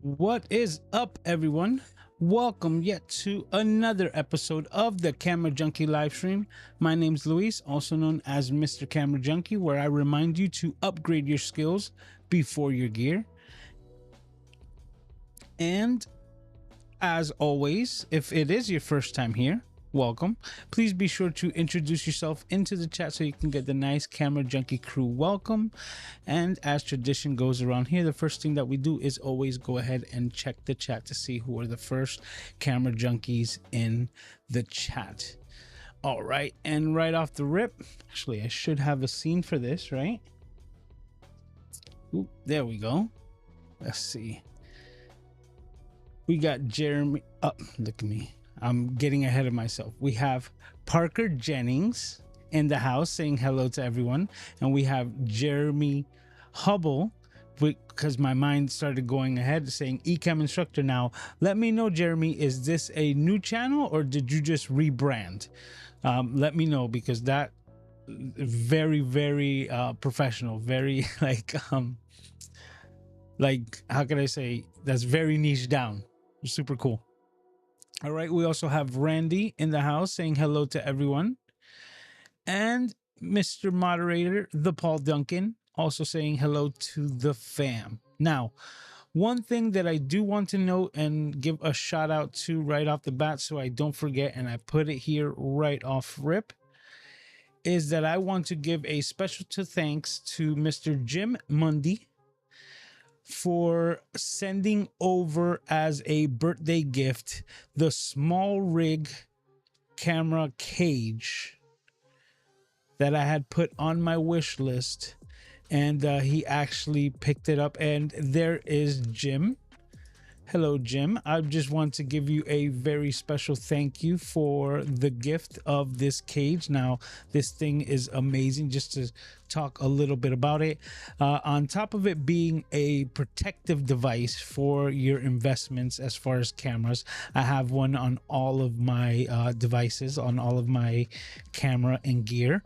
What is up, everyone? Welcome yet to another episode of the Camera Junkie live stream. My name's Luis, also known as Mr. Camera Junkie, where I remind you to upgrade your skills before your gear. And as always, if it is your first time here, welcome. Please be sure to introduce yourself into the chat so you can get the nice Camera Junkie crew welcome. And as tradition goes around here, the first thing that we do is always go ahead and check the chat to see who are the first Camera Junkies in the chat. All right, and right off the rip, actually, I should have a scene for this, right? Ooh, there we go. Let's see. We got Jeremy. Oh, look at me. I'm getting ahead of myself. We have Parker Jennings in the house saying hello to everyone. And we have Jeremy Hubble, because my mind started going ahead saying Ecam instructor. Now, let me know, Jeremy, is this a new channel or did you just rebrand? Let me know, because that very professional, very like how can I say, that's very niche down. Super cool. All right, we also have Randy in the house saying hello to everyone. And Mr. Moderator, the Paul Duncan, also saying hello to the fam. Now, one thing that I do want to note and give a shout out to right off the bat so I don't forget, and I put it here right off rip, is that I want to give a special thanks to Mr. Jim Mundy for sending over as a birthday gift the small rig camera cage that I had put on my wish list, and he actually picked it up. And there is Jim. Hello, Jim. I just want to give you a very special thank you for the gift of this cage. Now, this thing is amazing. Just to talk a little bit about it, on top of it being a protective device for your investments as far as cameras, I have one on all of my devices, on all of my camera and gear.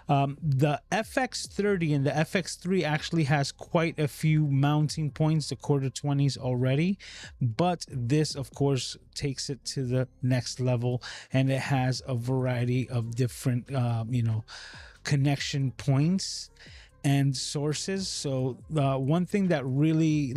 The FX30 and the FX3 actually has quite a few mounting points, the quarter 20s already, but this of course takes it to the next level, and it has a variety of different connection points and sources. So one thing that really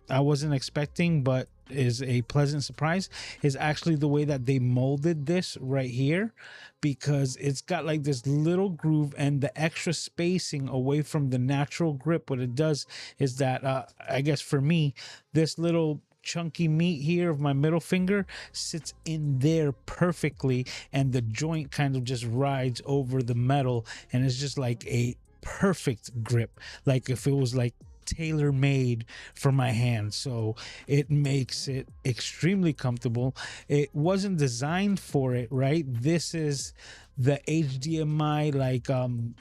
I wasn't expecting, but is a pleasant surprise, is actually the way that they molded this right here, because it's got like this little groove and the extra spacing away from the natural grip. What it does is that I guess for me, this little chunky meat here of my middle finger sits in there perfectly, and the joint kind of just rides over the metal, and it's just like a perfect grip, like if it was like tailor made for my hand. So it makes it extremely comfortable. It wasn't designed for it, right? This is the HDMI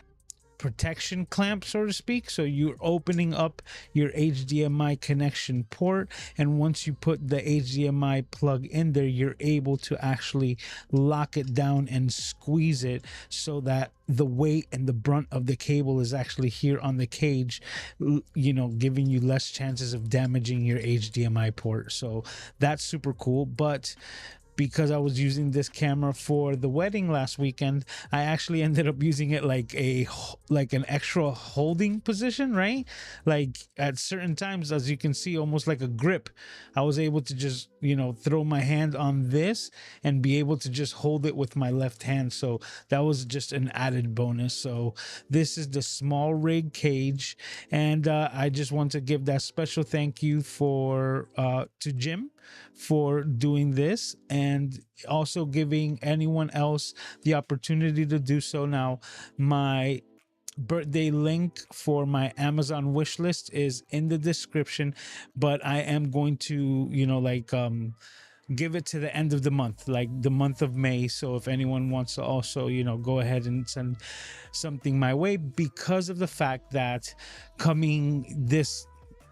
protection clamp, so to speak. So you're opening up your HDMI connection port, and once you put the HDMI plug in there, you're able to actually lock it down and squeeze it so that the weight and the brunt of the cable is actually here on the cage, giving you less chances of damaging your HDMI port. So that's super cool. But because I was using this camera for the wedding last weekend, I actually ended up using it like an extra holding position, right? Like at certain times, as you can see, almost like a grip. I was able to just, throw my hand on this and be able to just hold it with my left hand. So that was just an added bonus. So this is the small rig cage, and I just want to give that special thank you to Jim for doing this, and also giving anyone else the opportunity to do so. Now, my birthday link for my Amazon wish list is in the description, but I am going to give it to the end of the month, like the month of May. So if anyone wants to also go ahead and send something my way, because of the fact that coming this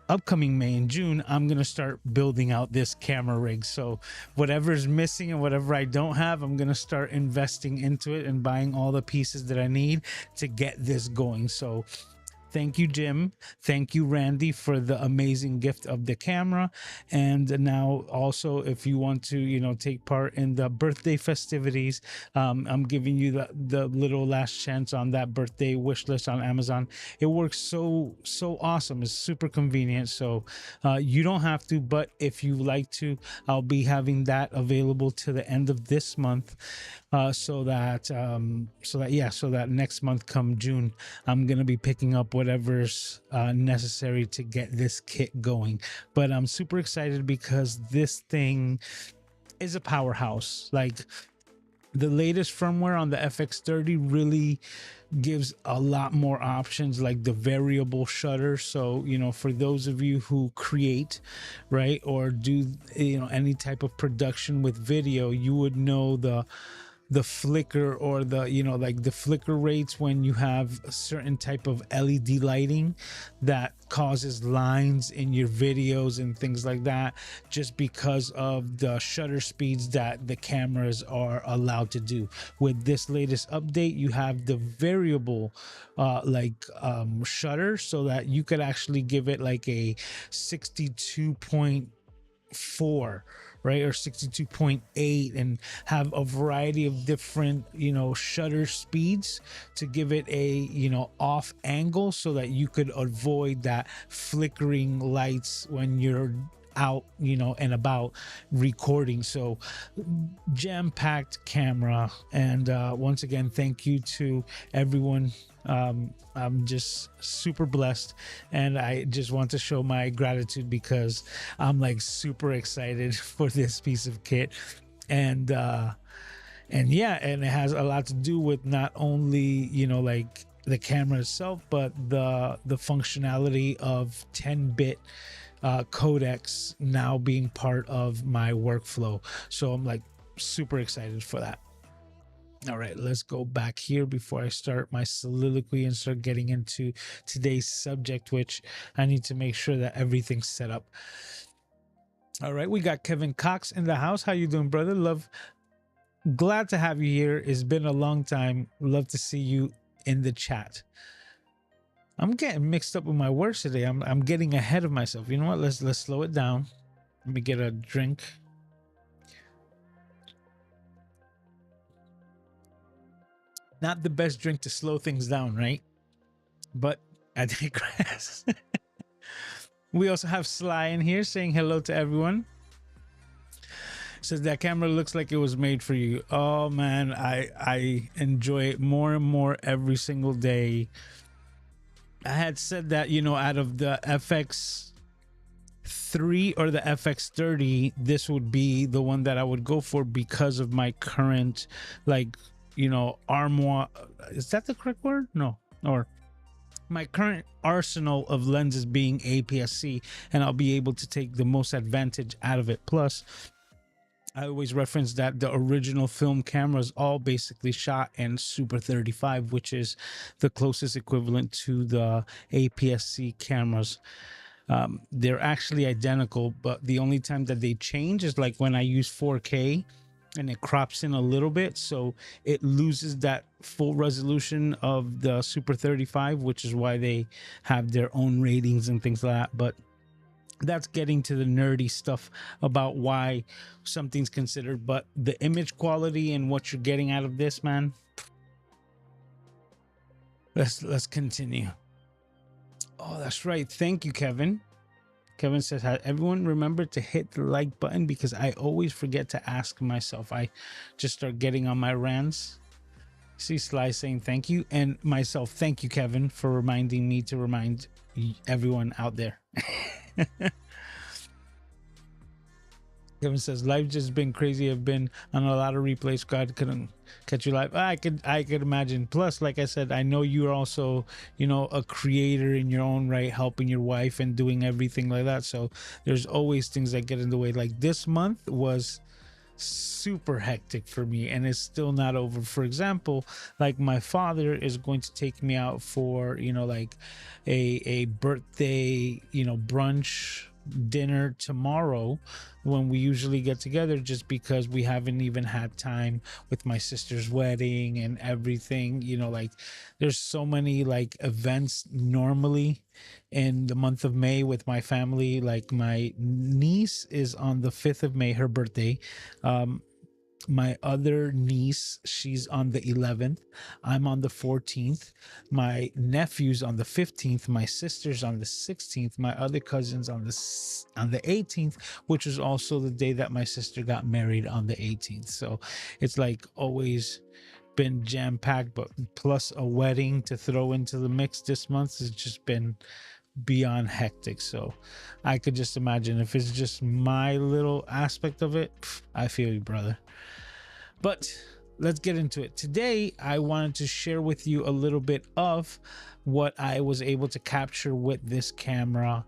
upcoming May and June, I'm gonna start building out this camera rig. So whatever's missing and whatever I don't have, I'm gonna start investing into it and buying all the pieces that I need to get this going. So Thank you, Jim. Thank you, Randy, for the amazing gift of the camera. And now, also, if you want to, take part in the birthday festivities, I'm giving you the little last chance on that birthday wish list on Amazon. It works so awesome. It's super convenient. So you don't have to, but if you like to, I'll be having that available to the end of this month, so that next month, come June, I'm gonna be picking up whatever's necessary to get this kit going. But I'm super excited because this thing is a powerhouse. Like, the latest firmware on the FX30 really gives a lot more options, like the variable shutter. So, for those of you who create, right, or do, any type of production with video, you would know the flicker, or like the flicker rates when you have a certain type of LED lighting that causes lines in your videos and things like that, just because of the shutter speeds that the cameras are allowed to do. With this latest update, you have the variable shutter, so that you could actually give it like a 62.4, right, or 62.8, and have a variety of different shutter speeds to give it a off angle, so that you could avoid that flickering lights when you're out and about recording. So, jam-packed camera. And once again, thank you to everyone. I'm just super blessed, and I just want to show my gratitude because I'm like super excited for this piece of kit. And yeah, and it has a lot to do with not only like the camera itself, but the functionality of 10-bit codecs now being part of my workflow. So I'm like super excited for that. All right, let's go back here before I start my soliloquy and start getting into today's subject, which I need to make sure that everything's set up. All right, we got Kevin Cox in the house. How you doing, brother? Glad to have you here. It's been a long time. Love to see you in the chat. I'm getting mixed up with my words today. I'm getting ahead of myself. You know what? Let's slow it down. Let me get a drink. Not the best drink to slow things down, right? But I digress. We also have Sly in here saying hello to everyone. Says that camera looks like it was made for you. Oh man, I enjoy it more and more every single day. I had said that, out of the FX3 or the FX30, this would be the one that I would go for because of my current, armoire. Is that the correct word? No. Or my current arsenal of lenses being APS-C, and I'll be able to take the most advantage out of it. Plus, I always reference that the original film cameras all basically shot in Super 35, which is the closest equivalent to the APS-C cameras. They're actually identical, but the only time that they change is like when I use 4K and it crops in a little bit, so it loses that full resolution of the Super 35, which is why they have their own ratings and things like that. But that's getting to the nerdy stuff about why something's considered. But the image quality and what you're getting out of this, man, let's continue. Oh, that's right. Thank you, Kevin. Kevin says, everyone remember to hit the like button, because I always forget to ask myself. I just start getting on my rants. See Sly saying thank you, and myself, thank you, Kevin, for reminding me to remind everyone out there. Kevin says, life just been crazy. I've been on a lot of replays. God couldn't catch you live. I could imagine. Plus, like I said, I know you're also, a creator in your own right, helping your wife and doing everything like that. So there's always things that get in the way. Like this month was super hectic for me, and it's still not over. For example, like my father is going to take me out for, like a birthday, brunch dinner tomorrow when we usually get together, just because we haven't even had time with my sister's wedding and everything. Like there's so many like events normally in the month of May with my family. Like my niece is on the 5th of May, her birthday. My other niece, she's on the 11th. I'm on the 14th. My nephew's on the 15th. My sister's on the 16th. My other cousin's on the 18th, which was also the day that my sister got married, on the 18th. So it's like always been jam packed, but plus a wedding to throw into the mix this month has just been beyond hectic. So I could just imagine if it's just my little aspect of it. I feel you, brother. But let's get into it. Today, I wanted to share with you a little bit of what I was able to capture with this camera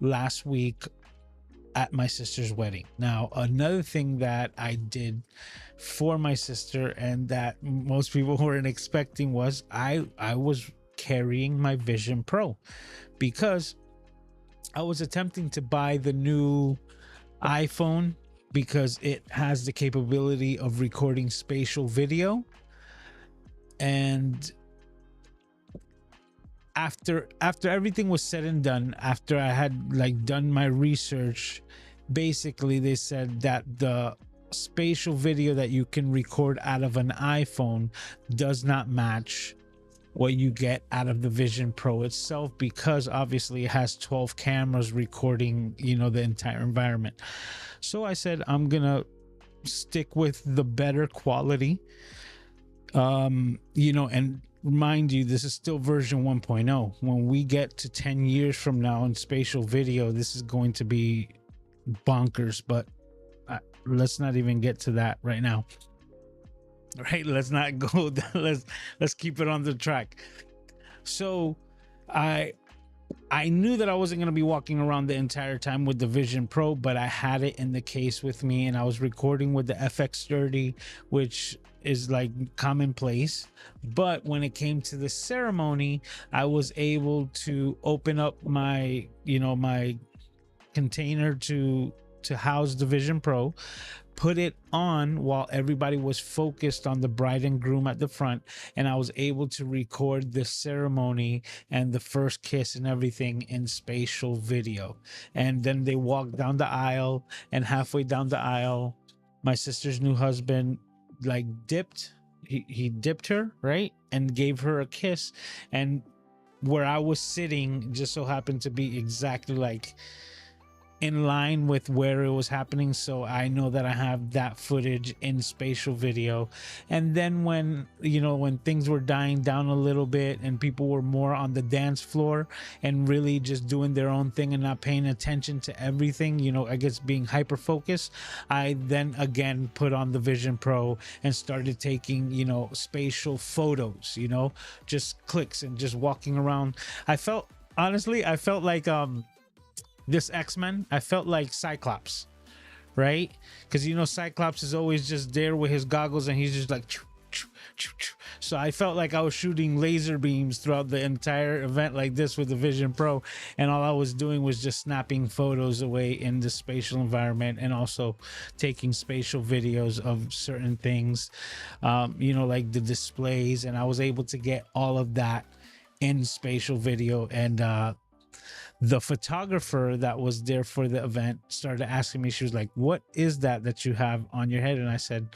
last week at my sister's wedding. Now, another thing that I did for my sister and that most people weren't expecting was I was carrying my Vision Pro, because I was attempting to buy the new iPhone because it has the capability of recording spatial video. And after everything was said and done, after I had like done my research, basically they said that the spatial video that you can record out of an iPhone does not match what you get out of the Vision Pro itself, because obviously it has 12 cameras recording, the entire environment. So I said, I'm gonna stick with the better quality. And mind you, this is still version 1.0. When we get to 10 years from now in spatial video, this is going to be bonkers, but let's not even get to that right now. Right, let's not go. Let's keep it on the track. So I knew that I wasn't going to be walking around the entire time with the Vision Pro, but I had it in the case with me, and I was recording with the FX30, which is like commonplace. But when it came to the ceremony, I was able to open up my my container to house the Vision Pro, put it on while everybody was focused on the bride and groom at the front, and I was able to record the ceremony and the first kiss and everything in spatial video. And then they walked down the aisle, and halfway down the aisle, my sister's new husband like dipped he dipped her, right, and gave her a kiss. And where I was sitting just so happened to be exactly like in line with where it was happening, so I know that I have that footage in spatial video. And then when things were dying down a little bit and people were more on the dance floor and really just doing their own thing and not paying attention to everything, I guess being hyper focused, I then again put on the Vision Pro and started taking spatial photos, just clicks and just walking around. I felt like this X-Men, I felt like Cyclops, right? Because Cyclops is always just there with his goggles and he's just like choo, choo, choo, choo. So I felt like I was shooting laser beams throughout the entire event like this with the Vision Pro, and all I was doing was just snapping photos away in the spatial environment, and also taking spatial videos of certain things, like the displays. And I was able to get all of that in spatial video. And the photographer that was there for the event started asking me, she was like, what is that you have on your head? And I said,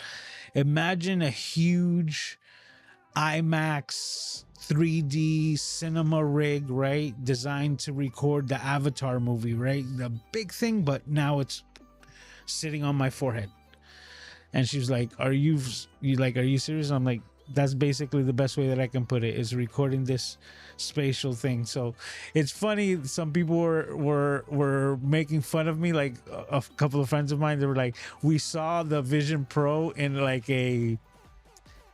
imagine a huge IMAX 3D cinema rig, right, designed to record the Avatar movie, right, the big thing, but now it's sitting on my forehead. And she was like, are you serious? I'm like, that's basically the best way that I can put it, is recording this spatial thing. So it's funny, some people were making fun of me, like a couple of friends of mine. They were like, we saw the Vision Pro in like a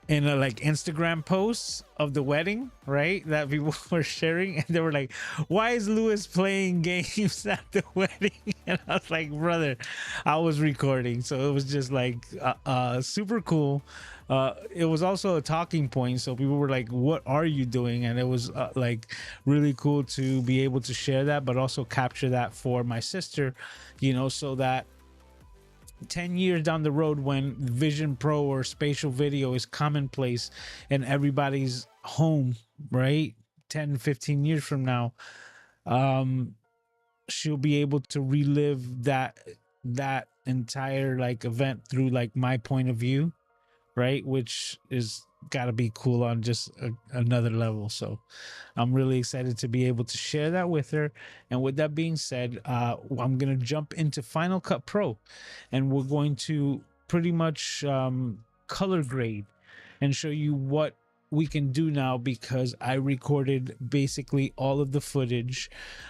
in a, like Instagram posts of the wedding, right? That people were sharing, and they were like, "Why is Lewis playing games at the wedding?" And I was like, "Brother, I was recording," so it was just like super cool. It was also a talking point, so people were like, "What are you doing?" And it was like really cool to be able to share that, but also capture that for my sister, so that 10 years down the road, when Vision Pro or spatial video is commonplace in everybody's home, right? 10, 15 years from now, um she'll be able to relive that entire like event through like my point of view, right? Which is got to be cool on just another level. So I'm really excited to be able to share that with her. And with that being said, I'm going to jump into Final Cut Pro, and we're going to pretty much color grade and show you what we can do now, because I recorded basically all of the footage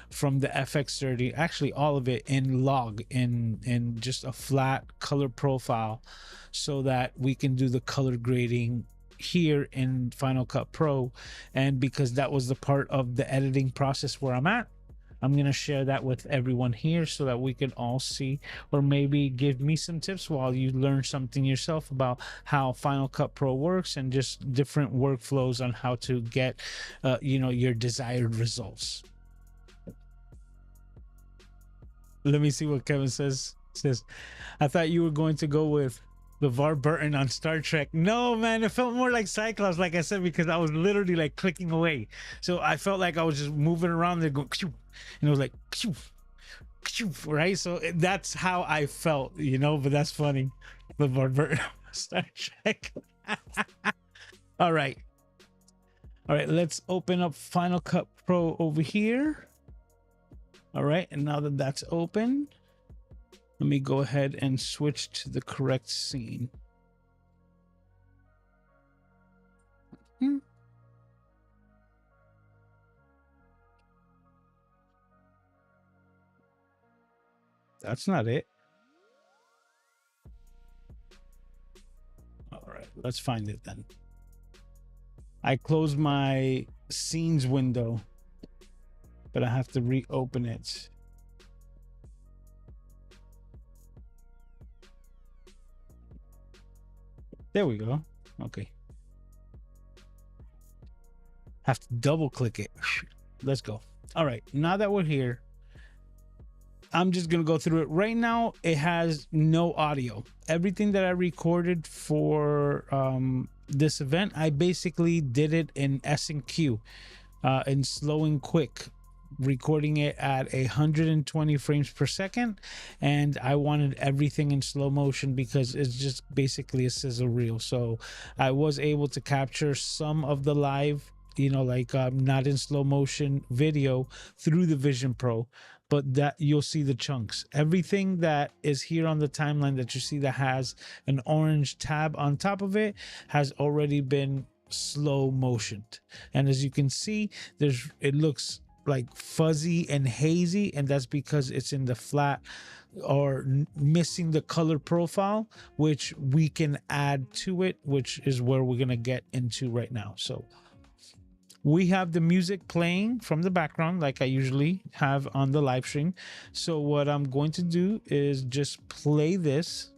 from the FX30, actually all of it in log, in just a flat color profile, so that we can do the color grading here in Final Cut Pro. And because that was the part of the editing process where I'm at, I'm going to share that with everyone here so that we can all see, or maybe give me some tips while you learn something yourself about how Final Cut Pro works, and just different workflows on how to get, your desired results. Let me see what Kevin says. Says, I thought you were going to go with LeVar Burton on Star Trek. No, man, it felt more like Cyclops, like I said, because I was literally like clicking away. So I felt like I was just moving around there going, and it was like, right? So that's how I felt, but that's funny. LeVar Burton on Star Trek. All right. All right, let's open up Final Cut Pro over here. All right, and now that that's open, let me go ahead and switch to the correct scene. That's not it. All right, let's find it then. I closed my scenes window, but I have to reopen it. There we go. Okay. Have to double click it. Let's go. All right. Now that we're here, I'm just going to go through it. Right now, it has no audio. Everything that I recorded for this event, I basically did it in S&Q, in slow and quick, recording it at 120 frames per second. And I wanted everything in slow motion because it's just basically a sizzle reel. So I was able to capture some of the live, not in slow motion video through the Vision Pro, but that you'll see the chunks. Everything that is here on the timeline that you see that has an orange tab on top of it has already been slow motioned. And as you can see, it looks like fuzzy and hazy, and that's because it's in the flat or missing the color profile, which we can add to it, which is where we're gonna get into right now. So we have the music playing from the background like I usually have on the live stream. So what I'm going to do is just play this,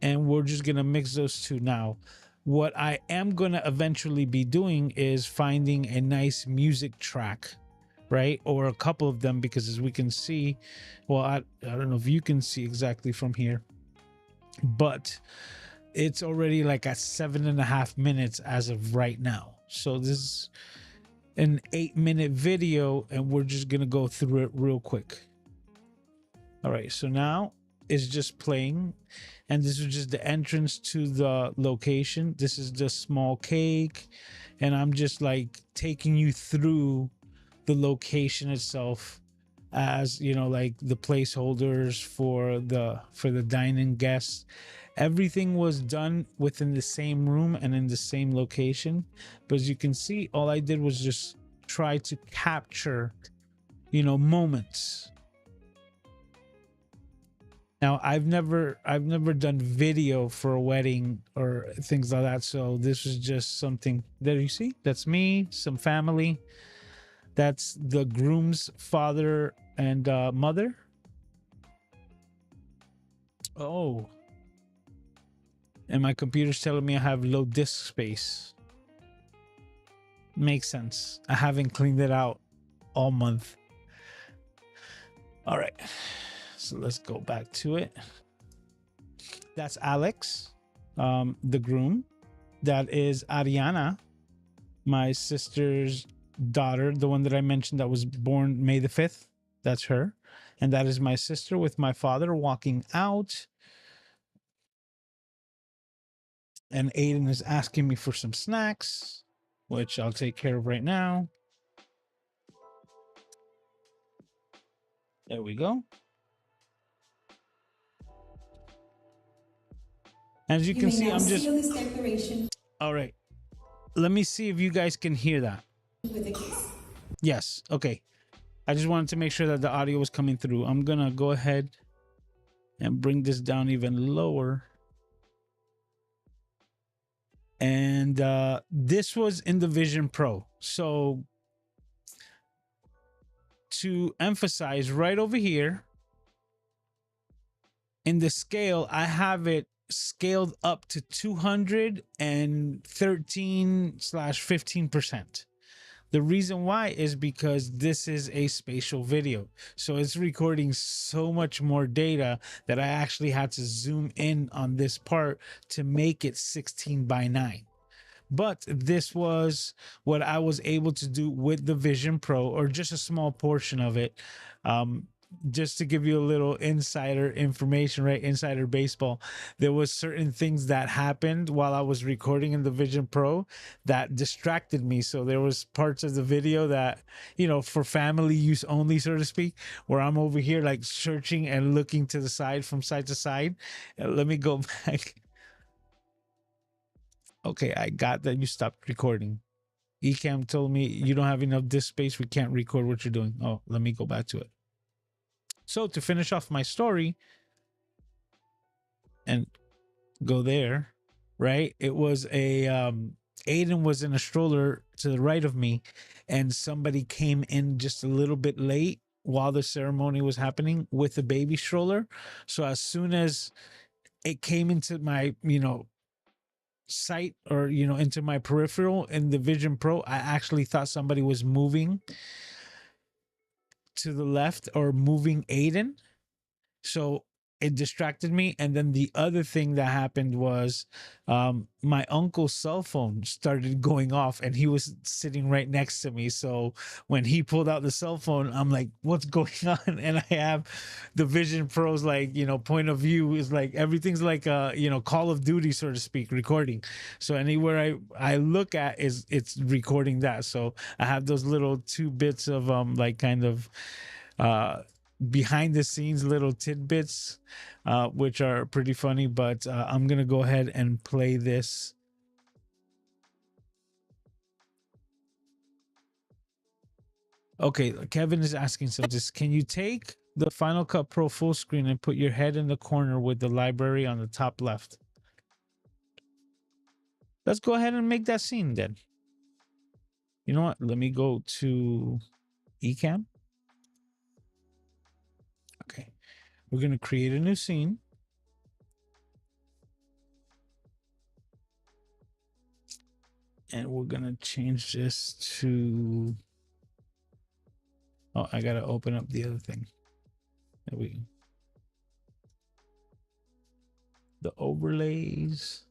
and we're just gonna mix those two now. What I am going to eventually be doing is finding a nice music track, right? Or a couple of them, because as we can see, well, I don't know if you can see exactly from here, but it's already like at 7.5 minutes as of right now. So this is an 8-minute video, and we're just going to go through it real quick. All right. So now it's just playing. And this is just the entrance to the location. This is the small cake. And I'm just like taking you through the location itself, as like the placeholders for the dining guests. Everything was done within the same room and in the same location. But as you can see, all I did was just try to capture, moments. Now, I've never done video for a wedding or things like that. So this was just something. There you see, that's me, some family. That's the groom's father and mother. Oh, and my computer's telling me I have low disk space. Makes sense. I haven't cleaned it out all month. All right, so let's go back to it. That's Alex, the groom. That is Ariana, my sister's daughter, the one that I mentioned that was born May the 5th. That's her. And that is my sister with my father walking out. And Aiden is asking me for some snacks, which I'll take care of right now. There we go. As you can see, I'm just... this declaration. All right. Let me see if you guys can hear that. With a kiss. Yes. Okay. I just wanted to make sure that the audio was coming through. I'm going to go ahead and bring this down even lower. And this was in the Vision Pro. So to emphasize, right over here in the scale, I have it scaled up to 213/15%. The reason why is because this is a spatial video. So it's recording so much more data that I actually had to zoom in on this part to make it 16:9. But this was what I was able to do with the Vision Pro, or just a small portion of it. Just to give you a little insider information, right? Insider baseball. There was certain things that happened while I was recording in the Vision Pro that distracted me. So there was parts of the video that, for family use only, so to speak, where I'm over here like searching and looking to the side from side to side. Let me go back. Okay, I got that you stopped recording. Ecamm told me you don't have enough disk space. We can't record what you're doing. Oh, let me go back to it. So to finish off my story and go there, right? It was Aiden was in a stroller to the right of me, and somebody came in just a little bit late while the ceremony was happening with the baby stroller. So as soon as it came into my, sight, or into my peripheral in the Vision Pro, I actually thought somebody was moving to the left or moving Aiden. So it distracted me. And then the other thing that happened was my uncle's cell phone started going off, and he was sitting right next to me. So when he pulled out the cell phone, I'm like, what's going on? And I have the Vision Pro's point of view is like everything's like Call of Duty, so to speak, recording. So anywhere I look at it's recording that. So I have those little 2 bits of kind of behind the scenes little tidbits, which are pretty funny. But I'm gonna go ahead and play this. Okay, Kevin is asking something. Can you take the Final Cut Pro full screen and put your head in the corner with the library on the top left? Let's go ahead and make that scene then. You know what? Let me go to Ecamm. Okay, we're gonna create a new scene. And we're gonna change this to... Oh, I gotta open up the other thing. There we go. The overlays.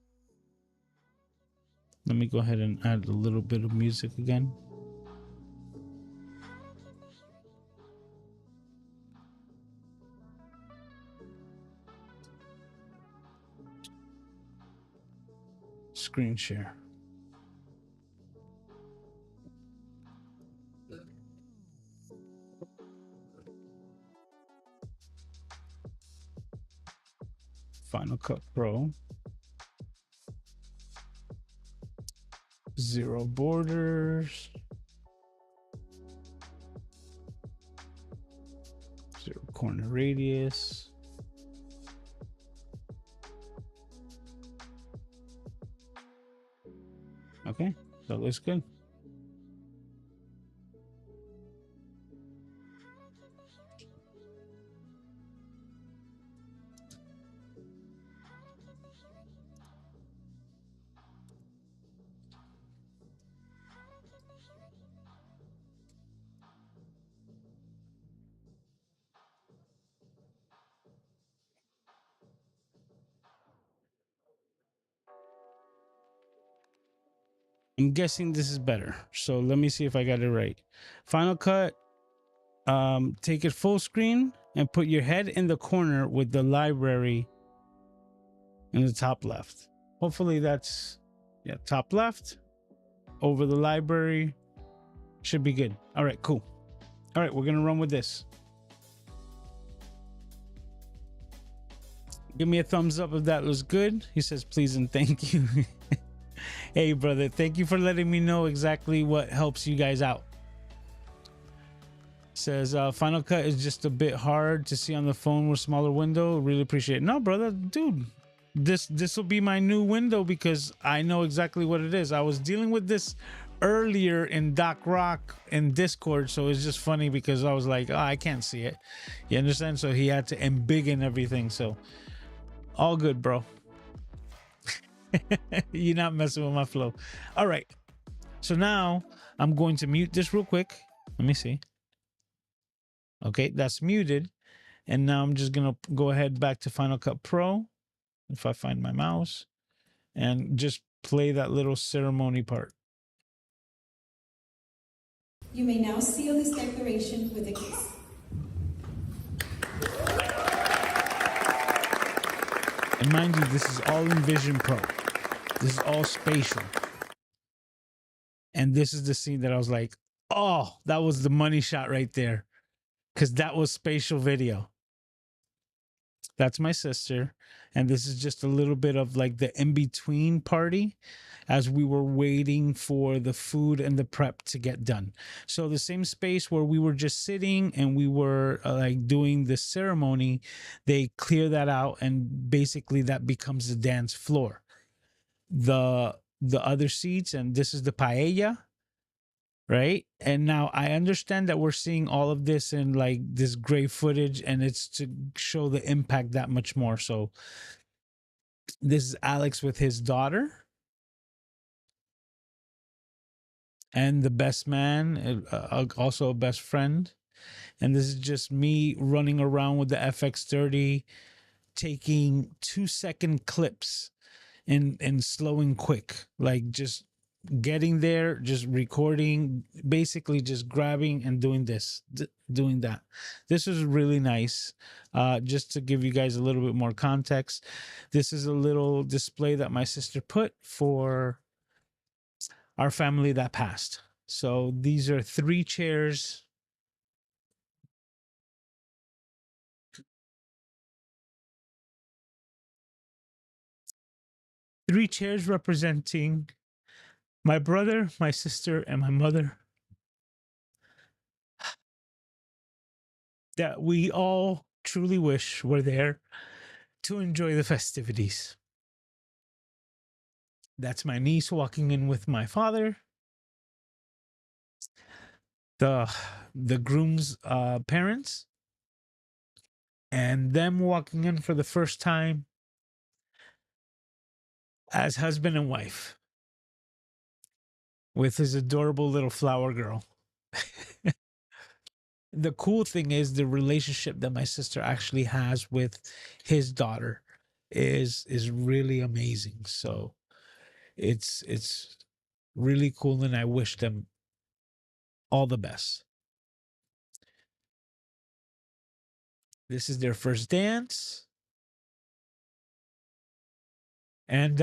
Let me go ahead and add a little bit of music again. Screen share. Final Cut Pro. 0 borders. 0 corner radius. That looks good. I'm guessing this is better. So let me see if I got it right. Final Cut, take it full screen and put your head in the corner with the library in the top left. Hopefully that's, yeah, top left over the library. Should be good. All right, cool. All right, we're going to run with this. Give me a thumbs up if that looks good. He says, please and thank you. Hey, brother, thank you for letting me know exactly what helps you guys out. Says Final Cut is just a bit hard to see on the phone with smaller window. Really appreciate it. No, brother, dude, this will be my new window because I know exactly what it is. I was dealing with this earlier in Doc Rock in Discord, so it's just funny because I was like, oh, I can't see it. You understand? So he had to embiggen everything. So all good, bro. You're not messing with my flow. All right. So now I'm going to mute this real quick. Let me see. Okay, that's muted. And now I'm just going to go ahead back to Final Cut Pro. If I find my mouse and just play that little ceremony part. You may now seal this declaration with a kiss. And mind you, this is all in Vision Pro. This is all spatial. And this is the scene that I was like, oh, that was the money shot right there. Because that was spatial video. That's my sister. And this is just a little bit of like the in-between party as we were waiting for the food and the prep to get done. So the same space where we were just sitting and we were like doing the ceremony, they clear that out and basically that becomes the dance floor. The other seats, and this is the paella, right? And now I understand that we're seeing all of this in like this gray footage and it's to show the impact that much more. So this is Alex with his daughter and the best man, also a best friend. And this is just me running around with the FX30, taking 2-second clips and slowing quick, like just getting there, just recording, basically just grabbing and doing this, doing that. This was really nice. Just to give you guys a little bit more context, this is a little display that my sister put for our family that passed. So these are 3 chairs. Three chairs representing my brother, my sister, and my mother, that we all truly wish were there to enjoy the festivities. That's my niece walking in with my father, the groom's parents, and them walking in for the first time as husband and wife with his adorable little flower girl. The cool thing is the relationship that my sister actually has with his daughter is really amazing. So it's really cool and I wish them all the best. This is their first dance. And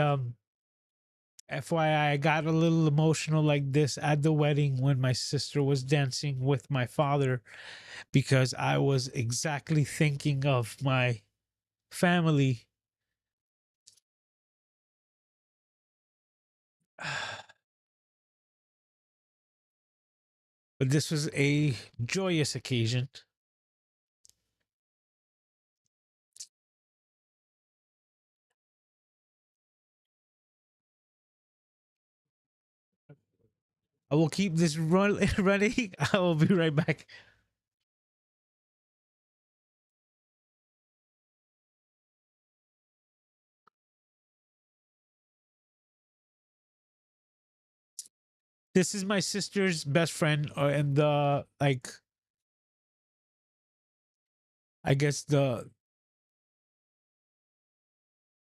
FYI, I got a little emotional like this at the wedding when my sister was dancing with my father because I was exactly thinking of my family. But this was a joyous occasion. I will keep this running. I will be right back. This is my sister's best friend, and the like. I guess they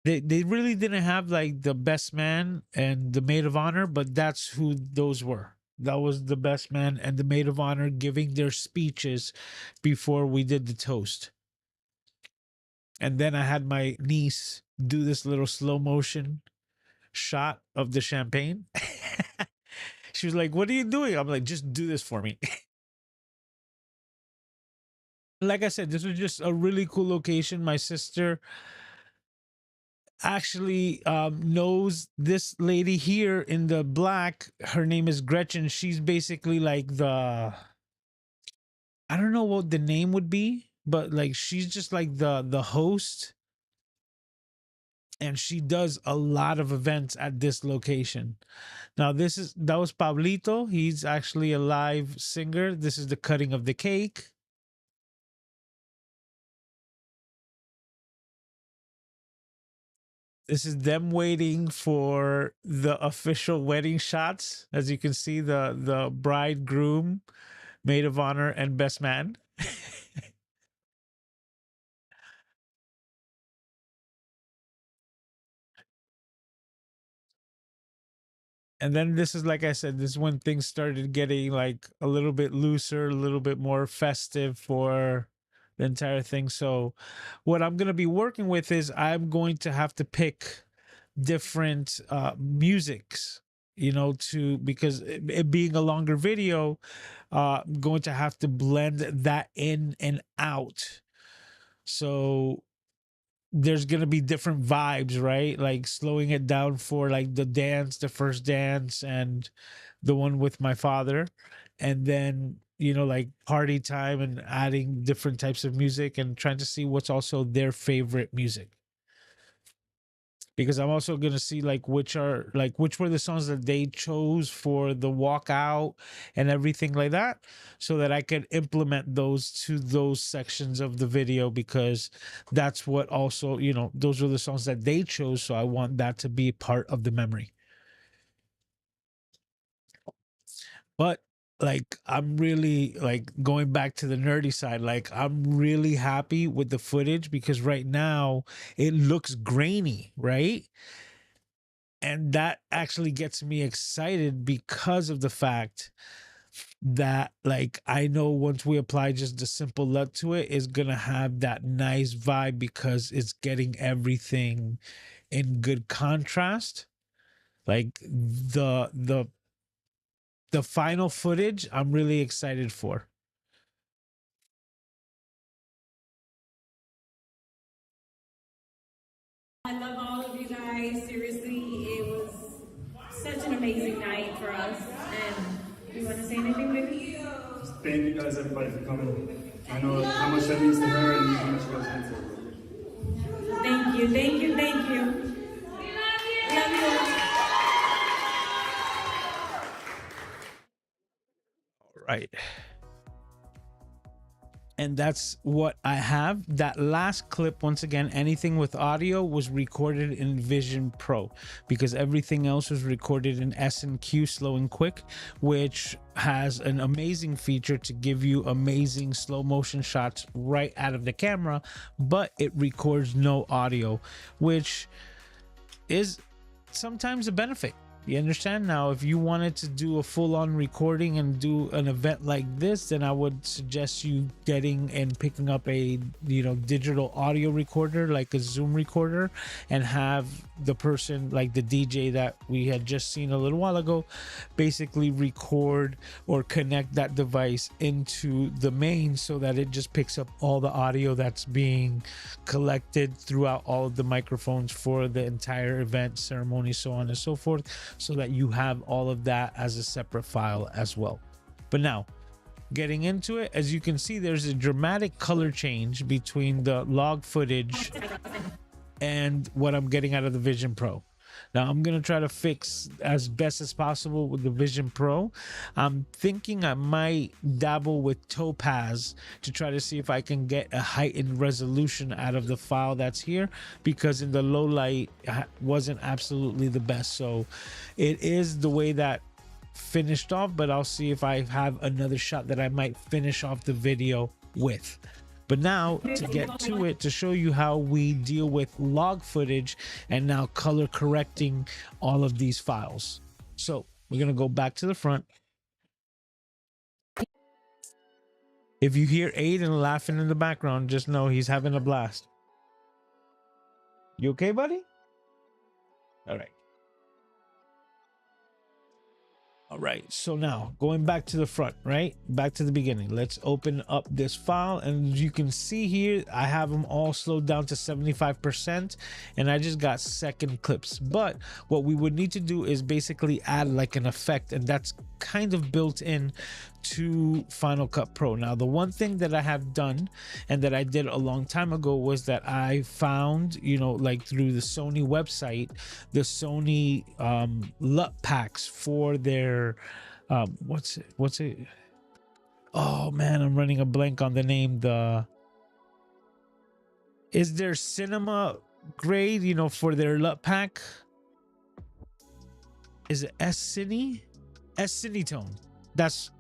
really didn't have like the best man and the maid of honor, but that's who those were. That was the best man and the maid of honor giving their speeches before we did the toast. And then I had my niece do this little slow motion shot of the champagne. She was like, "What are you doing?" I'm like, "Just do this for me." Like I said, this was just a really cool location. My sister actually knows this lady here in the black. Her name is Gretchen. She's basically like I don't know what the name would be, but like she's just like the host, and she does a lot of events at this location. Now that was Pablito. He's actually a live singer. This is the cutting of the cake. This is them waiting for the official wedding shots. As you can see, the bridegroom, maid of honor, and best man. And then this is, like I said, this is when things started getting like a little bit looser, a little bit more festive for the entire thing. So what I'm going to be working with is I'm going to have to pick different musics, to because it being a longer video, I'm going to have to blend that in and out. So there's gonna be different vibes, right? Like slowing it down for like the first dance, and the one with my father, and then like party time, and adding different types of music and trying to see what's also their favorite music, because I'm also gonna see like which were the songs that they chose for the walkout and everything like that, so that I could implement those to those sections of the video, because that's what also those are the songs that they chose, so I want that to be part of the memory. But like I'm really like going back to the nerdy side, like I'm really happy with the footage because right now it looks grainy, right? And that actually gets me excited because of the fact that like I know once we apply just the simple LUT to it is gonna have that nice vibe because it's getting everything in good contrast. Like the final footage I'm really excited for. I love all of you guys. Seriously, it was such an amazing night for us. And you want to say anything, baby? Thank you guys, everybody, for coming. I know how much that means to her and how much you guys mean to her. Thank you, thank you, thank you. Love you all. Right. And that's what I have. That last clip, once again, anything with audio was recorded in Vision Pro, because everything else was recorded in S&Q Slow and Quick, which has an amazing feature to give you amazing slow motion shots right out of the camera, but it records no audio, which is sometimes a benefit. You understand? Now, if you wanted to do a full-on recording and do an event like this, then I would suggest you getting and picking up a digital audio recorder, like a Zoom recorder, and have the person, like the DJ that we had just seen a little while ago, basically record or connect that device into the main so that it just picks up all the audio that's being collected throughout all of the microphones for the entire event, ceremony, so on and so forth, so that you have all of that as a separate file as well. But now, getting into it, as you can see, there's a dramatic color change between the log footage and what I'm getting out of the Vision Pro. Now I'm gonna try to fix as best as possible with the Vision Pro. I'm thinking I might dabble with Topaz to try to see if I can get a heightened resolution out of the file that's here, because in the low light wasn't absolutely the best. So it is the way that finished off, but I'll see if I have another shot that I might finish off the video with. But now to get to it, to show you how we deal with log footage and now color correcting all of these files. So we're gonna go back to the front. If you hear Aiden laughing in the background, just know he's having a blast. You okay, buddy? All right. All right, so now going back to the front, right? Back to the beginning. Let's open up this file, and as you can see here, I have them all slowed down to 75%, and I just got second clips. But what we would need to do is basically add like an effect, and that's kind of built in to Final Cut Pro. Now, the one thing that I have done and that I did a long time ago was that I found, you know, like through the Sony website, the Sony LUT packs for their what's it? Oh man, I'm running a blank on the name. Is there cinema grade, you know, for their LUT pack? Is it S-Cine? S-Cinetone. That's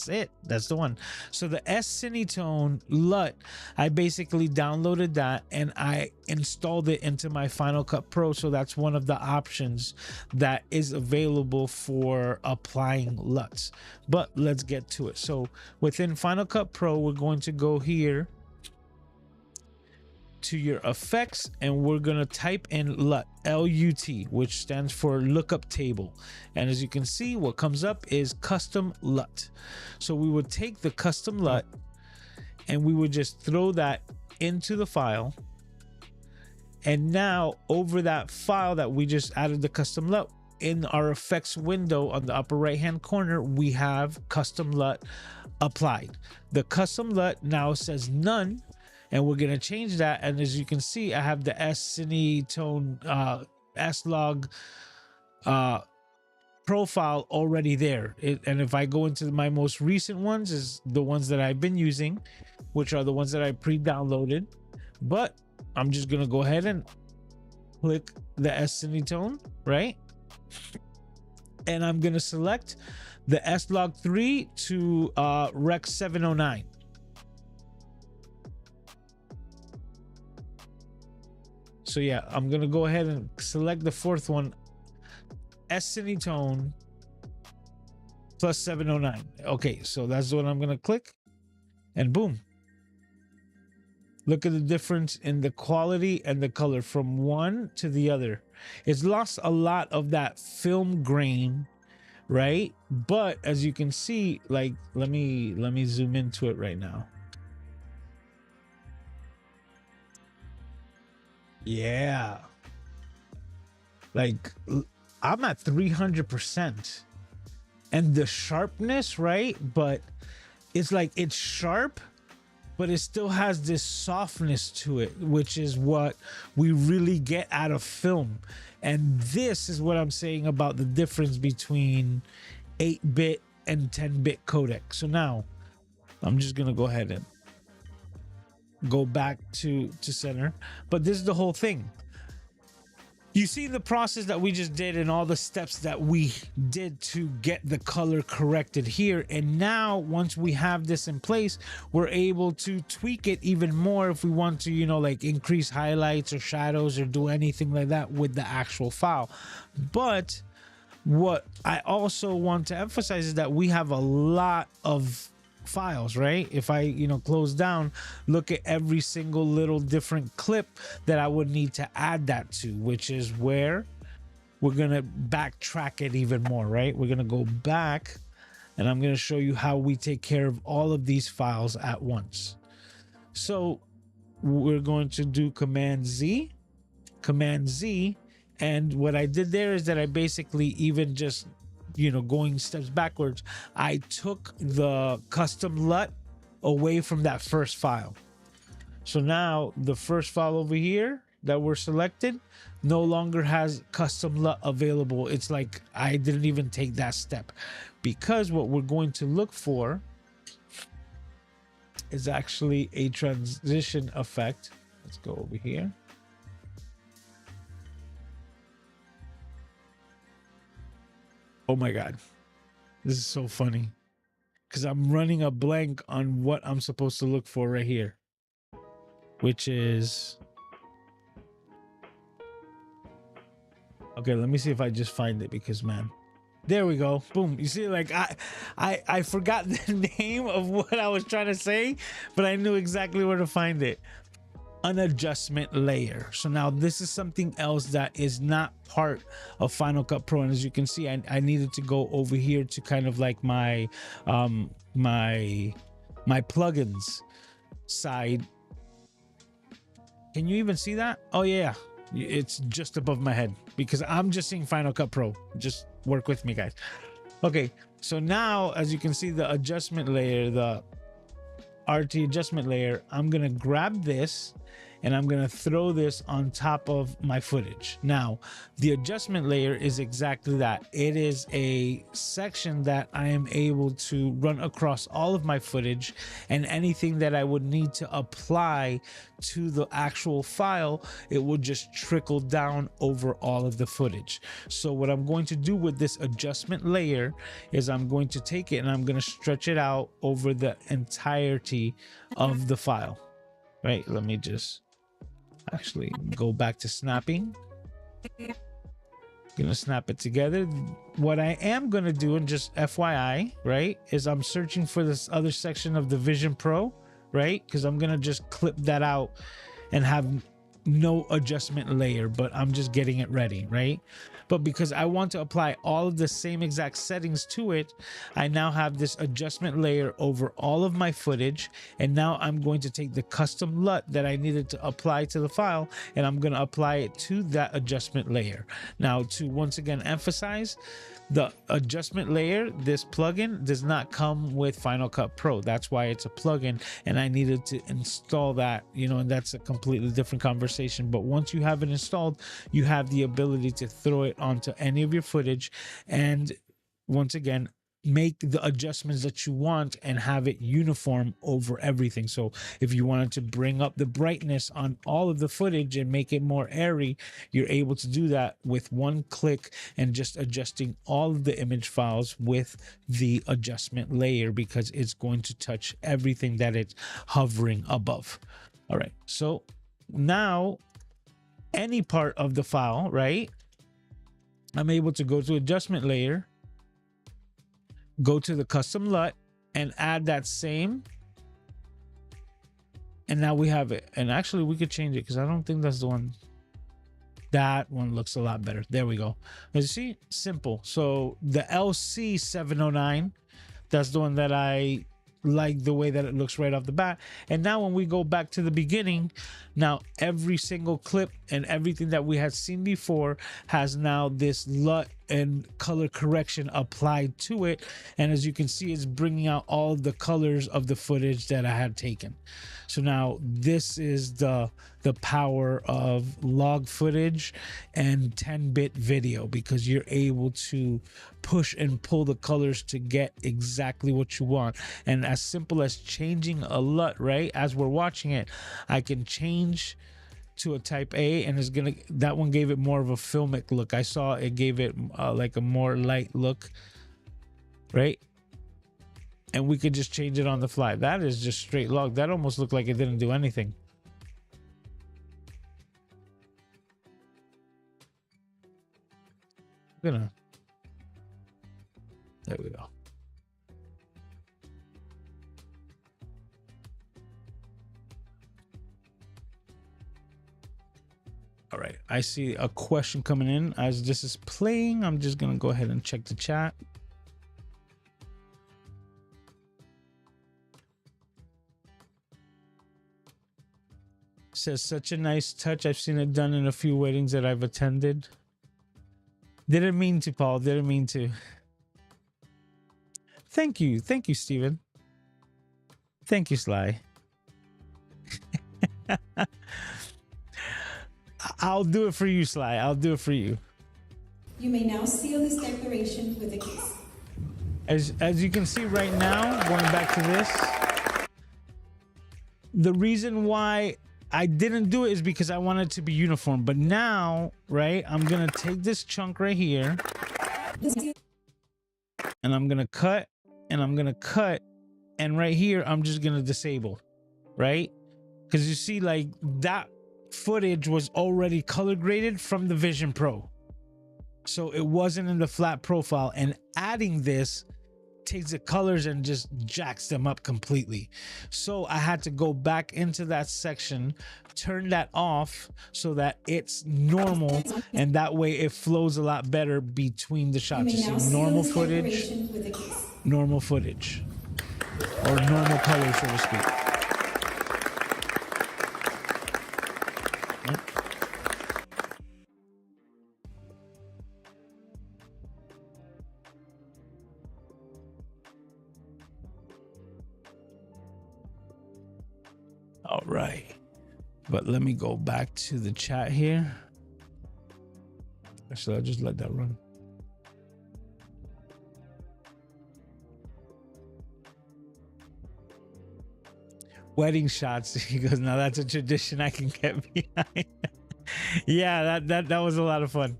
it. That's the one. So the S-Cinetone LUT, I basically downloaded that and I installed it into my Final Cut Pro. So that's one of the options that is available for applying LUTs. But let's get to it. So within Final Cut Pro, we're going to go here to your effects, and we're gonna type in LUT, L-U-T, which stands for lookup table. And as you can see, what comes up is custom LUT. So we would take the custom LUT and we would just throw that into the file. And now over that file that we just added the custom LUT, in our effects window on the upper right hand corner, we have custom LUT applied. The custom LUT now says none, and we're going to change that. And as you can see, I have the S-Cinetone S-Log profile already there. And if I go into my most recent ones, is the ones that I've been using, which are the ones that I pre-downloaded. But I'm just going to go ahead and click the S-Cinetone, right? And I'm going to select the S-Log 3 to Rec 709. So yeah, I'm gonna go ahead and select the fourth one, S-Cinetone plus 709. Okay, so that's what I'm gonna click, and boom. Look at the difference in the quality and the color from one to the other. It's lost a lot of that film grain, right? But as you can see, like, let me zoom into it right now. Yeah, like I'm at 300%, and the sharpness, right? But it's like it's sharp, but it still has this softness to it, which is what we really get out of film. And this is what I'm saying about the difference between 8-bit and 10-bit codec. So now I'm just gonna go ahead and go back to center, but this is the whole thing. You see the process that we just did and all the steps that we did to get the color corrected here. And now once we have this in place, we're able to tweak it even more if we want to, you know, like increase highlights or shadows or do anything like that with the actual file. But what I also want to emphasize is that we have a lot of files, right? If I, you know, close down, look at every single little different clip that I would need to add that to, which is where we're gonna backtrack it even more, right? We're gonna go back, and I'm gonna show you how we take care of all of these files at once. So we're going to do Command Z, and what I did there is that I basically even just, you know, going steps backwards, I took the custom LUT away from that first file. So now the first file over here, that were selected no longer has custom LUT available. It's like I didn't even take that step, because what we're going to look for is actually a transition effect. Let's go over here. Oh my God, this is so funny because I'm running a blank on what I'm supposed to look for right here, which is, okay, let me see if I just find it, because man, there we go. Boom. You see, like I forgot the name of what I was trying to say, but I knew exactly where to find it. An adjustment layer. So now this is something else that is not part of Final Cut Pro, and as you can see, I needed to go over here to kind of like my my plugins side. Can you even see that? Oh yeah, it's just above my head because I'm just seeing Final Cut Pro. Just work with me, guys. Okay, so now as you can see, the adjustment layer, the RT adjustment layer, I'm gonna grab this and I'm gonna throw this on top of my footage. Now, the adjustment layer is exactly that. It is a section that I am able to run across all of my footage, and anything that I would need to apply to the actual file, it will just trickle down over all of the footage. So what I'm going to do with this adjustment layer is I'm going to take it and I'm going to stretch it out over the entirety of the file. Right, let me just actually go back to snapping. Gonna snap it together. What I am gonna do, and just FYI, right, is I'm searching for this other section of the Vision Pro, right, because I'm gonna just clip that out and have no adjustment layer, but I'm just getting it ready, right? But because I want to apply all of the same exact settings to it, I now have this adjustment layer over all of my footage, and now I'm going to take the custom LUT that I needed to apply to the file, and I'm going to apply it to that adjustment layer. Now, to once again emphasize, the adjustment layer, this plugin does not come with Final Cut Pro. That's why it's a plugin, and I needed to install that, you know, and that's a completely different conversation. But once you have it installed, you have the ability to throw it onto any of your footage, and once again, make the adjustments that you want and have it uniform over everything. So if you wanted to bring up the brightness on all of the footage and make it more airy, you're able to do that with one click and just adjusting all of the image files with the adjustment layer, because it's going to touch everything that it's hovering above. All right, so now any part of the file, right, I'm able to go to adjustment layer, go to the custom LUT, and add that same, and now we have it. And actually we could change it because I don't think that's the one. That one looks a lot better. There we go. As you see, simple. So the LC 709, that's the one that I like, the way that it looks right off the bat. And now when we go back to the beginning, now every single clip and everything that we had seen before has now this LUT and color correction applied to it, and as you can see, it's bringing out all of the colors of the footage that I had taken. So now this is the power of log footage and 10-bit video, because you're able to push and pull the colors to get exactly what you want. And as simple as changing a LUT, right, as we're watching it, I can change to a type A, and it's gonna, that one gave it more of a filmic look. I saw it gave it like a more light look, right? And we could just change it on the fly. That is just straight log. That almost looked like it didn't do anything. I'm gonna, there we go. All right, I see a question coming in as this is playing. I'm just gonna go ahead and check the chat. Says, such a nice touch. I've seen it done in a few weddings that I've attended. Didn't mean to, Paul. Didn't mean to. Thank you. Thank you, Steven. Thank you, Sly. I'll do it for you, Sly. I'll do it for you. You may now seal this declaration with a kiss. As you can see right now, going back to this, the reason why I didn't do it is because I wanted it to be uniform. But now, right, I'm gonna take this chunk right here, and I'm gonna cut, and I'm gonna cut, and right here I'm just gonna disable, right? Because you see, like, that footage was already color graded from the Vision Pro, so it wasn't in the flat profile, and adding this takes the colors and just jacks them up completely. So I had to go back into that section, turn that off so that it's normal, and that way it flows a lot better between the shots. You see normal footage, or normal color, so to speak. Yep. All right, but let me go back to the chat here. Actually, I'll just let that run. Wedding shots. He goes, now that's a tradition I can get behind. Yeah, that was a lot of fun.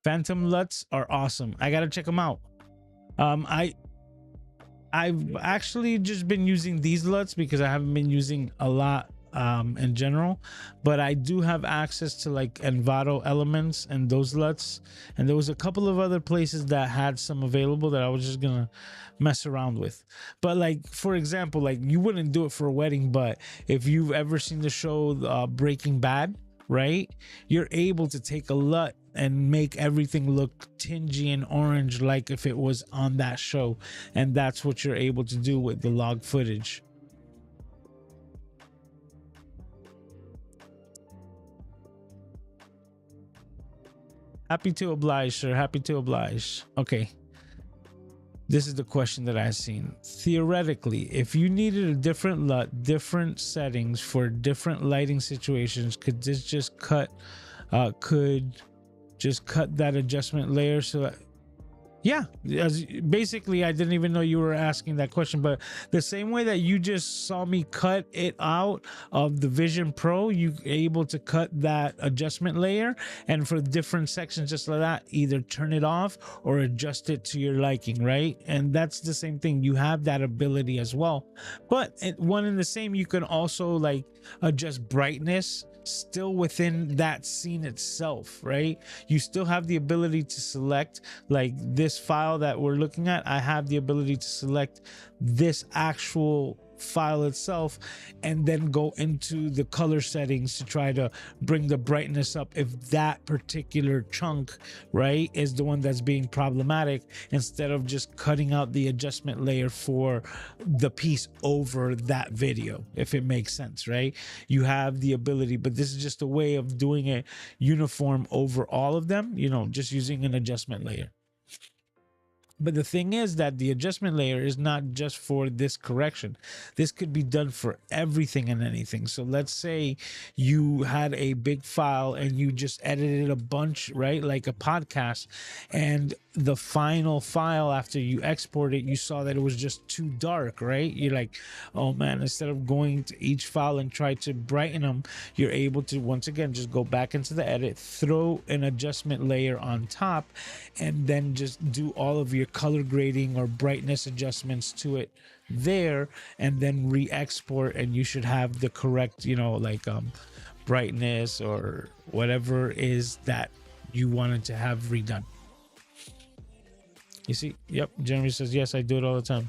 Phantom LUTs are awesome. I gotta check them out. I've actually just been using these LUTs because I haven't been using a lot in general, but I do have access to like Envato elements and those LUTs, and there was a couple of other places that had some available that I was just gonna mess around with. But like, for example, like, you wouldn't do it for a wedding, but if you've ever seen the show Breaking Bad, right, you're able to take a LUT and make everything look tingy and orange like if it was on that show, and that's what you're able to do with the log footage. Happy to oblige, sir. Happy to oblige. Okay, this is the question that I've seen. Theoretically, if you needed a different LUT, different settings for different lighting situations, could this just cut just cut that adjustment layer? So that, yeah, basically, I didn't even know you were asking that question, but the same way that you just saw me cut it out of the Vision Pro, you're able to cut that adjustment layer, and for different sections just like that, either turn it off or adjust it to your liking, right? And that's the same thing. You have that ability as well, but one and the same, you can also like adjust brightness still within that scene itself, right? You still have the ability to select, like this file that we're looking at, I have the ability to select this actual file itself and then go into the color settings to try to bring the brightness up if that particular chunk, right, is the one that's being problematic, instead of just cutting out the adjustment layer for the piece over that video, if it makes sense, right? You have the ability, but this is just a way of doing it uniform over all of them, you know, just using an adjustment layer. But the thing is that the adjustment layer is not just for this correction. This could be done for everything and anything. So let's say you had a big file and you just edited a bunch, right? Like a podcast, and the final file after you export it, you saw that it was just too dark, right? You're like, oh man, instead of going to each file and try to brighten them, you're able to once again just go back into the edit, throw an adjustment layer on top, and then just do all of your color grading or brightness adjustments to it there, and then re-export, and you should have the correct, you know, like brightness or whatever is that you wanted to have redone. You see? Yep. Jeremy says, yes, I do it all the time.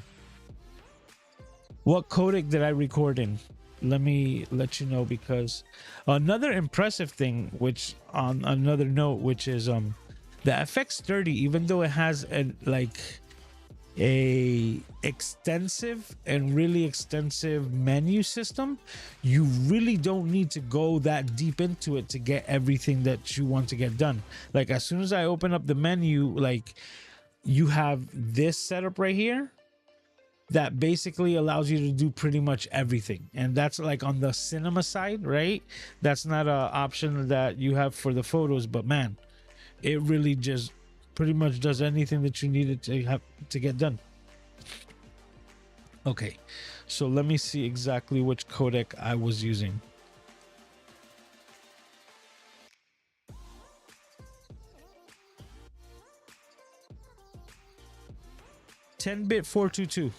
What codec did I record in? Let me let you know, because another impressive thing, which on another note, which is the FX30, even though it has a extensive and really extensive menu system, you really don't need to go that deep into it to get everything that you want to get done. Like, as soon as I open up the menu, like, you have this setup right here, that basically allows you to do pretty much everything. And that's like on the cinema side, right? That's not an option that you have for the photos, but man, it really just pretty much does anything that you needed to have to get done. Okay, so let me see exactly which codec I was using. (10-bit 422).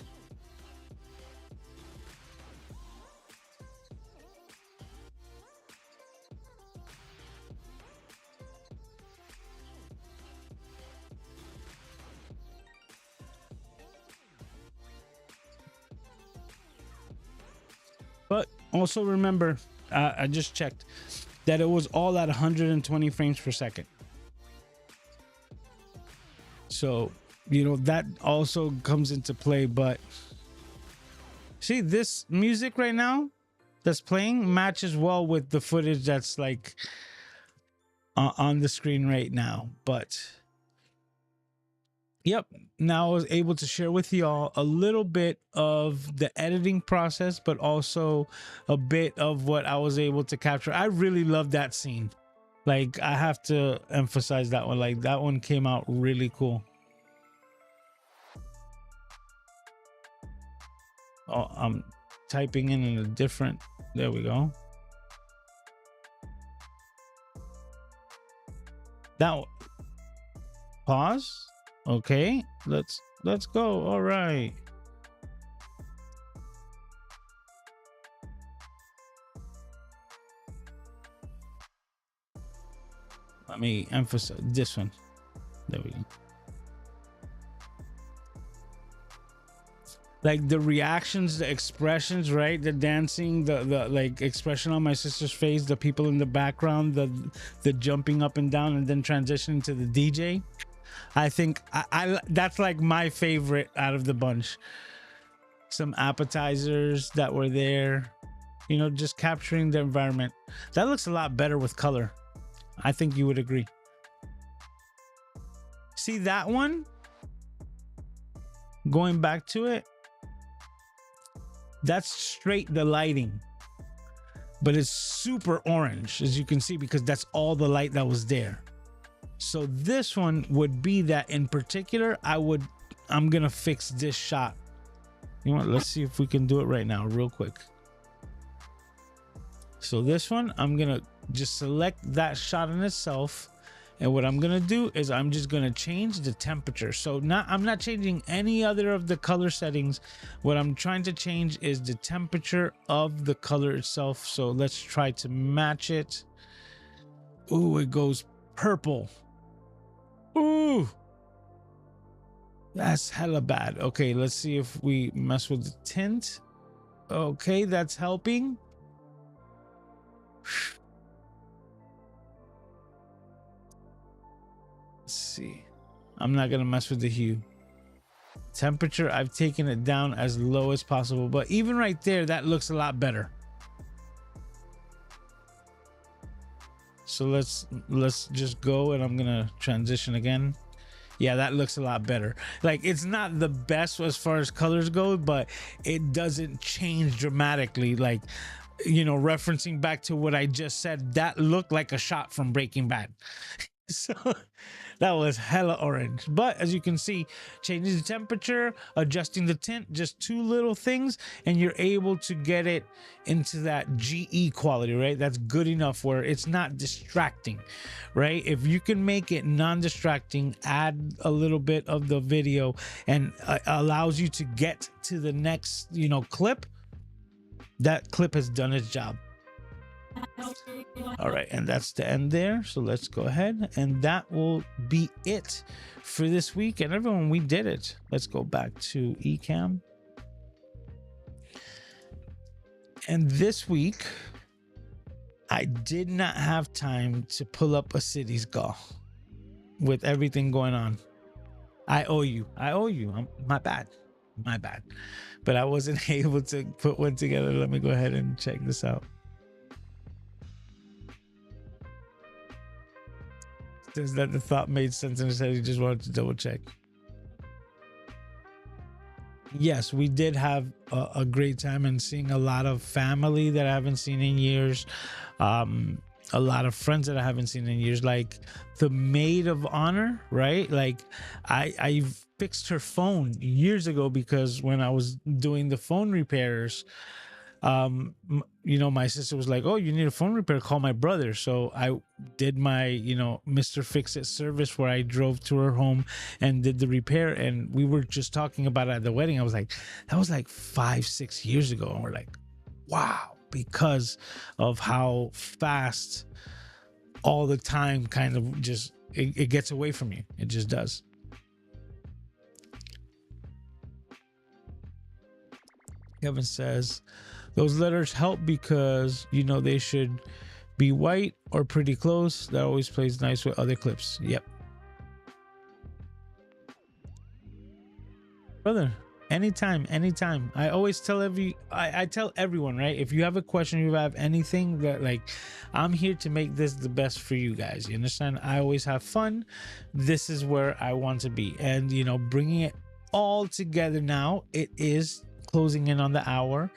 But also remember, I just checked that it was all at 120 frames per second. So, you know, that also comes into play. But see, this music right now that's playing matches well with the footage that's like on the screen right now. But yep, now I was able to share with y'all a little bit of the editing process, but also a bit of what I was able to capture. I really love that scene. Like, I have to emphasize that one. Like, that one came out really cool. Oh, I'm typing in a different, there we go. That one. Pause. Okay, let's go. All right. Let me emphasize this one. There we go. Like the reactions, the expressions, right? The dancing, the like expression on my sister's face, the people in the background, the jumping up and down, and then transitioning to the DJ. I think I that's like my favorite out of the bunch. Some appetizers that were there, you know, just capturing the environment. That looks a lot better with color. I think you would agree. See that one? Going back to it, that's straight the lighting, but it's super orange, as you can see, because that's all the light that was there. So this one would be that in particular. I'm gonna fix this shot. You know what? Let's see if we can do it right now, real quick. So this one, I'm gonna just select that shot in itself. And what I'm gonna do is I'm just gonna change the temperature. So I'm not changing any other of the color settings. What I'm trying to change is the temperature of the color itself. So let's try to match it. Ooh, it goes purple. Ooh, that's hella bad. Okay, let's see if we mess with the tint. Okay, that's helping. Let's see. I'm not gonna mess with the hue. Temperature, I've taken it down as low as possible, but even right there, that looks a lot better. So let's just go, and I'm gonna transition again. Yeah, that looks a lot better. Like, it's not the best as far as colors go, but it doesn't change dramatically. Like, you know, referencing back to what I just said, that looked like a shot from Breaking Bad. So that was hella orange. But as you can see, changing the temperature, adjusting the tint, just two little things, and you're able to get it into that GE quality, right? That's good enough where it's not distracting, right? If you can make it non-distracting, add a little bit of the video, and allows you to get to the next, you know, clip, that clip has done its job. All right, and that's the end there. So let's go ahead, and that will be it for this week. And everyone, we did it. Let's go back to Ecamm. And this week, I did not have time to pull up a cities goal with everything going on. I owe you. My bad. But I wasn't able to put one together. Let me go ahead and check this out. Says that the thought made sense and said he just wanted to double check. yes, we did have a great time and seeing a lot of family that I haven't seen in years. Um, a lot of friends that I haven't seen in years, like the maid of honor, right? Like I fixed her phone years ago because when I was doing the phone repairs, my sister was like, oh, you need a phone repair, call my brother. So I did my Mr. Fix It service where I drove to her home and did the repair. And we were just talking about it at the wedding. I was like, that was like 5-6 years ago. And we're like, wow, because of how fast all the time kind of just it gets away from you. It just does. Kevin says those letters help because they should be white or pretty close. That always plays nice with other clips. Yep. Brother, anytime. I always tell I tell everyone, right? If you have a question, you have anything that I'm here to make this the best for you guys. You understand? I always have fun. This is where I want to be. And bringing it all together now, it is closing in on the hour.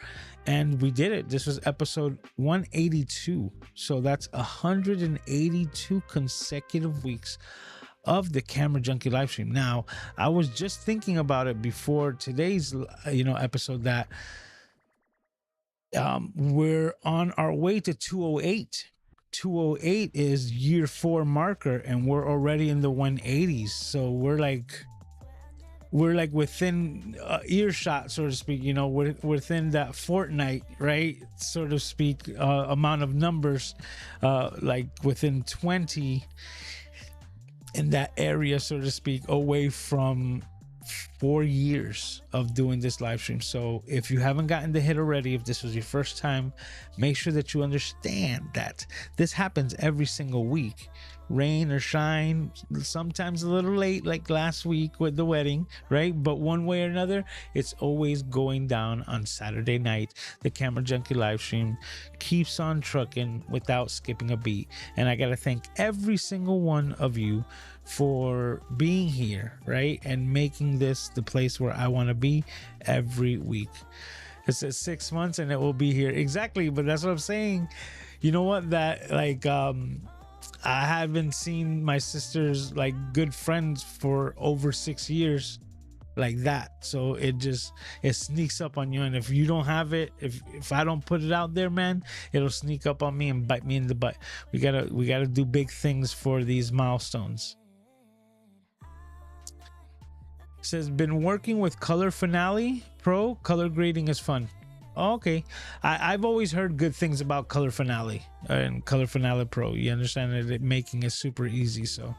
And we did it. This was episode 182. So that's 182 consecutive weeks of the Camera Junkie live stream. Now, I was just thinking about it before today's episode that we're on our way to 208. 208 is year 4 marker, and we're already in the 180s. So we're like within earshot, so to speak. We're within that fortnight, right, so to speak, amount of numbers, like within 20 in that area, so to speak, away from 4 years of doing this live stream. So if you haven't gotten the hit already, if this was your first time, make sure that you understand that this happens every single week, rain or shine, sometimes a little late like last week with the wedding, right? But one way or another, it's always going down on Saturday night. The Camera Junkie live stream keeps on trucking without skipping a beat. And I gotta thank every single one of you for being here, right, and making this the place where I want to be every week. It says 6 months and it will be here exactly, but that's what I'm saying. You know what, that I haven't seen my sister's good friends for over 6 years like that. So it sneaks up on you, and if you don't have it, if I don't put it out there, man, it'll sneak up on me and bite me in the butt. We gotta do big things for these milestones. It says, been working with Color Finale Pro. Color grading is fun. Oh, okay. I've always heard good things about Color Finale and Color Finale Pro. You understand that it making it super easy. So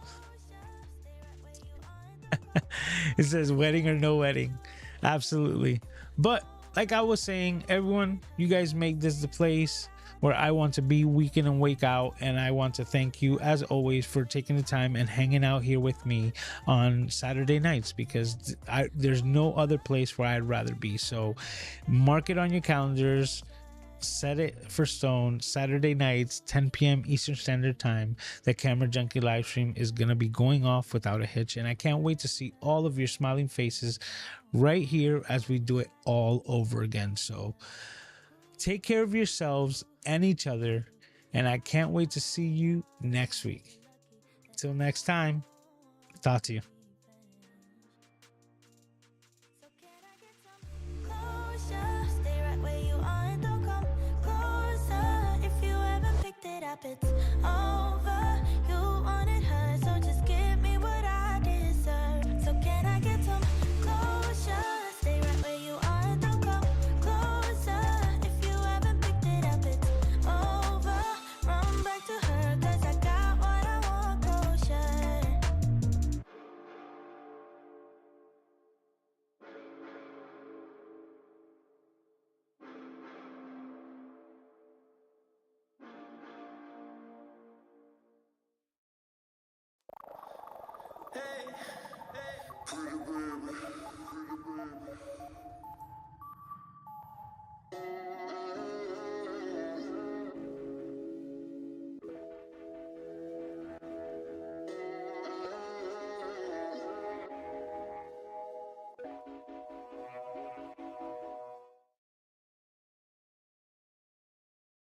it says wedding or no wedding. Absolutely. But like I was saying, everyone, you guys make this the place where I want to be week in and week out. And I want to thank you, as always, for taking the time and hanging out here with me on Saturday nights, because there's no other place where I'd rather be. So mark it on your calendars. Set it for stone. Saturday nights, 10 p.m. Eastern Standard Time. The Camera Junkie live stream is going to be going off without a hitch. And I can't wait to see all of your smiling faces right here as we do it all over again. So take care of yourselves and each other. And I can't wait to see you next week. Till next time, talk to you. It's over. You wanted her, so just give me what I deserve. So can I get some closure? Stay right where you are and don't come closer. If you haven't picked it up, it's over. Run back to her, 'cause I got what I want, closure. Pretty baby, pretty baby.